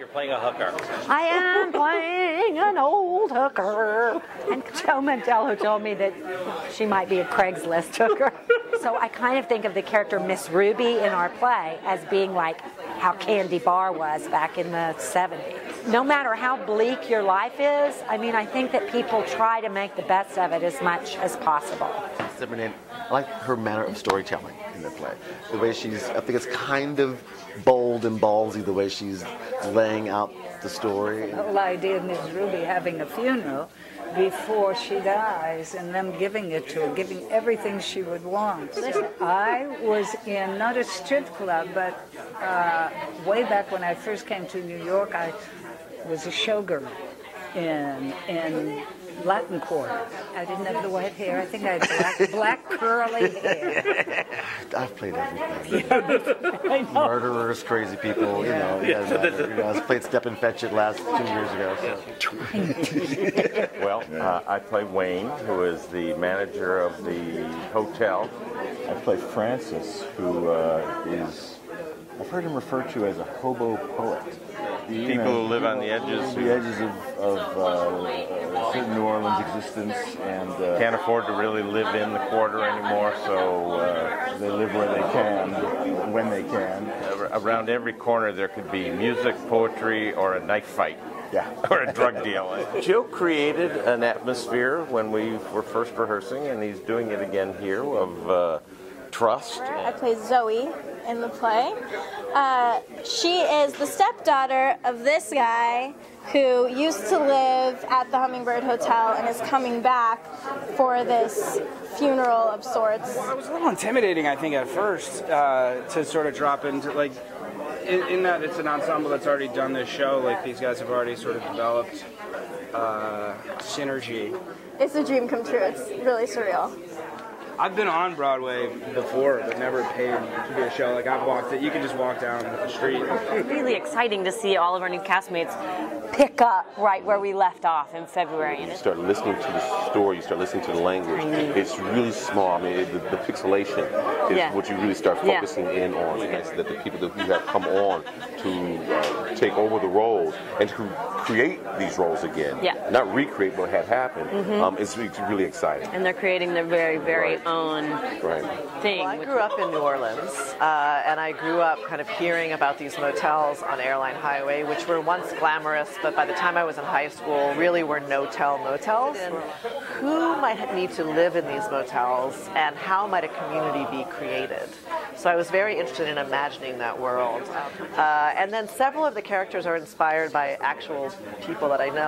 you're playing a hooker. I am playing an old hooker. And Joe Mantello told me that she might be a Craigslist hooker. So I kind of think of the character Miss Ruby in our play as being like how Candy Bar was back in the 70s. No matter how bleak your life is, I mean, I think that people try to make the best of it as much as possible. I like her manner of storytelling in the play. The way I think it's kind of bold and ballsy, the way she's laying out the story. The whole idea of Miss Ruby having a funeral before she dies and them giving it to her, giving everything she would want. I was in, not a strip club, but way back when I first came to New York, I was a showgirl in Latin Quarter. I didn't have the white hair. I think I had black curly hair. I've played everything. Murderers, crazy people, you know. I played Step and Fetch It 2 years ago. So. Well, I play Wayne, who is the manager of the hotel. I play Francis, who is, I've heard him referred to as a hobo poet. People who live on the edges. The edges of certain New Orleans existence and can't afford to really live in the quarter anymore, so they live where they can, when they can. Around every corner there could be music, poetry, or a knife fight. Yeah. Or a drug deal. Joe created an atmosphere when we were first rehearsing, and he's doing it again here, of trust. I play Zoe in the play. She is the stepdaughter of this guy who used to live at the Hummingbird Hotel and is coming back for this funeral of sorts. Well, it was a little intimidating, I think, at first to sort of drop into, like, in that it's an ensemble that's already done this show. Like, these guys have already sort of developed synergy. It's a dream come true. It's really surreal. I've been on Broadway before, but never paid to do a show. Like, you can just walk down the street. It's really exciting to see all of our new castmates pick up right where we left off in February. You start listening to the story, you start listening to the language. It's really small. I mean, the pixelation is what you really start focusing in on. It's nice that the people who have come on to take over the roles and to create these roles again, not recreate what had happened, it's really exciting. And they're creating their very, very own thing. Well, I grew up in New Orleans, and I grew up kind of hearing about these motels on Airline Highway, which were once glamorous, but by the time I was in high school, really were no-tell motels. And who might need to live in these motels, and how might a community be created? So I was very interested in imagining that world. And then several of the characters are inspired by actual people that I know.